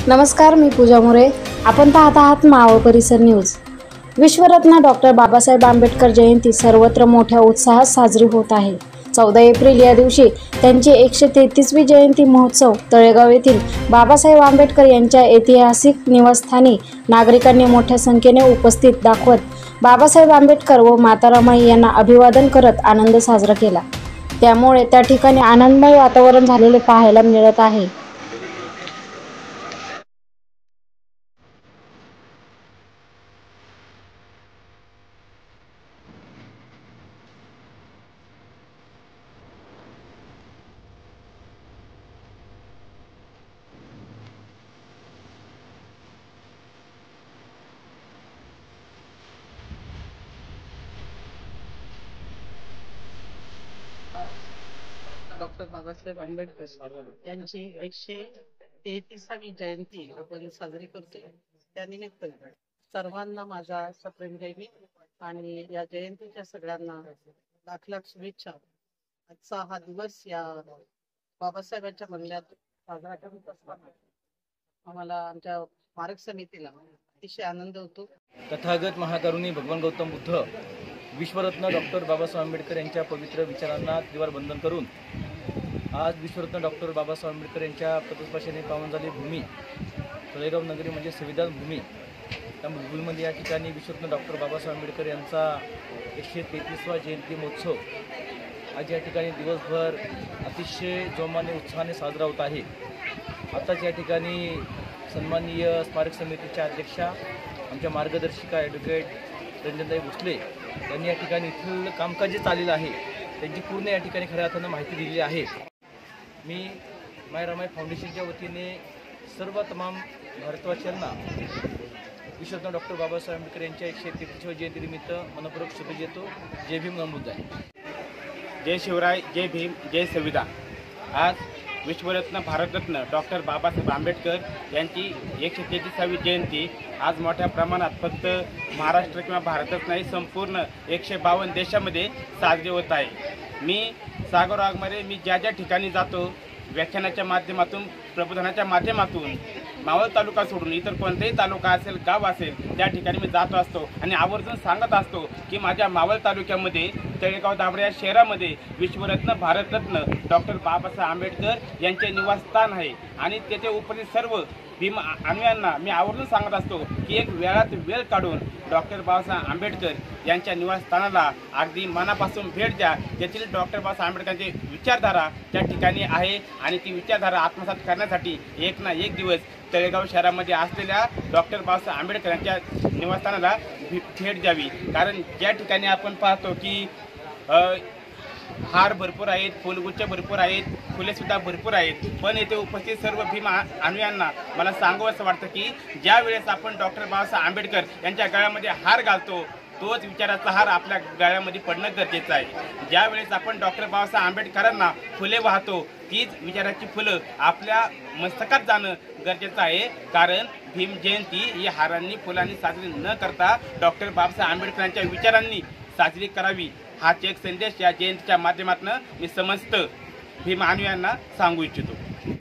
नमस्कार, मी पूजा मोरे. आपण पाहत आहात मावळ परिसर न्यूज. विश्वरत्न डॉक्टर बाबासाहेब आंबेडकर जयंती सर्वत्र मोठ्या उत्साहात साजरी होत आहे. 14 एप्रिल या दिवशी त्यांची 133वी जयंती महोत्सव तळेगाव येथील बाबासाहेब आंबेडकर यांच्या ऐतिहासिक निवासस्थानी नागरिकांनी मोठ्या संख्येने उपस्थित दाखवत बाबासाहेब आंबेडकर व माता रमाई यांना अभिवादन करत आनंद साजरा केला. त्यामुळे त्या ठिकाणी आनंदमय वातावरण झालेले पाहायला मिळत आहे. डॉक्टर बाबासाहेब आंबेडकर यांची 133वी जयंती आपण साजरी करतो. त्यानिमित्त सर्वांना माझा सप्रेम जय आणि या जयंतीच्या सगळ्यांना लाख लाख शुभेच्छा. आजचा हा दिवस या बाबासाहेबांच्या मंदिरात साजरा करत असताना आम्हाला आमच्या स्मारक समितीला अतिशय आनंद होतो. तथागत महाकरुणी भगवान गौतम बुद्ध विश्वरत्न डॉक्टर बाबासाहेब आंबेडकर यांच्या पवित्र विचारांना त्रिवार बंधन करून आज विश्वरत्न डॉक्टर बाबासाहेब आंबेडकर यांच्या प्रतिस्पर्शाने पावन झाली भूमी तळेगाव नगरी म्हणजे संविधान भूमी. त्या भूमीमध्ये या ठिकाणी विश्वरत्न डॉक्टर बाबासाहेब आंबेडकर यांचा 133वा जयंती महोत्सव आज या ठिकाणी दिवसभर अतिशय जोमाने उत्साहाने साजरा होत आहे. आताच या ठिकाणी सन्माननीय स्मारक समितीच्या अध्यक्षा आमच्या मार्गदर्शिका ॲडव्होकेट रंजनताई भोसले यांनी या ठिकाणी इथलं कामकाज जे चाललेलं आहे त्यांची पूर्ण या ठिकाणी खऱ्या अर्थानं माहिती दिलेली आहे. मी माय रमाई फाउंडेशनच्या वतीने सर्व तमाम भारतवासियांना विश्वरत्न डॉक्टर बाबासाहेब आंबेडकर यांच्या 133व्या जयंतीनिमित्त मनपूर्वक शुभेच्छा देतो. जय भीम, नमो बुद्धाय. जय शिवराय, जय भीम, जय संविधान. आज विश्वरत्न भारतरत्न डॉक्टर बाबासाहेब आंबेडकर यांची 133वी जयंती आज मोठ्या प्रमाणात फक्त महाराष्ट्र किंवा भारतच नाही संपूर्ण 152 देशामध्ये साजरी होत आहे. मी सागर वाघमारे मी ज्या ज्या ठिकाणी जातो व्याख्यानाच्या माध्यमातून प्रबोधनाच्या माध्यमातून मावळ तालुका सोडून इतर कोणताही तालुका असेल गाव असेल त्या ठिकाणी मी जातो असतो आणि आवर्जून सांगत असतो की माझ्या मावळ तालुक्यामध्ये तळेगाव दाभाडे या शहरामध्ये विश्वरत्न भारतरत्न डॉक्टर बाबासाहेब आंबेडकर यांचे निवासस्थान आहे आणि त्याचे उपस्थित सर्व भीम अन्वयांना मी आवर्जून सांगत असतो की एक वेळात वेळ काढून डॉक्टर बाबासाहेब आंबेडकर यांच्या निवासस्थानाला अगदी मनापासून भेट द्या. तेथील डॉक्टर बाबासाहेब आंबेडकरांची विचारधारा त्या ठिकाणी आहे आणि ती विचारधारा आत्मसात करण्यासाठी एक ना एक दिवस तळेगाव शहरामध्ये असलेल्या डॉक्टर बाबासाहेब आंबेडकर यांच्या निवासस्थानाला भेट द्यावी. कारण ज्या ठिकाणी आपण पाहतो की हार भरपूर आहेत, फुलगुच्छ भरपूर आहेत, फुलेसुद्धा भरपूर आहेत, पण येथे उपस्थित सर्व भीम अन्वयांना मला सांगावं असं वाटतं की ज्या वेळेस आपण डॉक्टर बाबासाहेब आंबेडकर यांच्या गळ्यामध्ये हार घालतो तोच विचाराचा हार आपल्या गळ्यामध्ये पडणं गरजेचं आहे. ज्या वेळेस आपण डॉक्टर बाबासाहेब आंबेडकरांना फुले वाहतो तीच विचाराची फुलं आपल्या मस्तकात जाणं गरजेचं आहे. कारण भीम जयंती ही हारांनी फुलांनी साजरी न करता डॉक्टर बाबासाहेब आंबेडकरांच्या विचारांनी साजरी करावी हाच एक संदेश या जयंतीच्या माध्यमातून मी समस्त भीम अन्वयांना सांगू इच्छितो.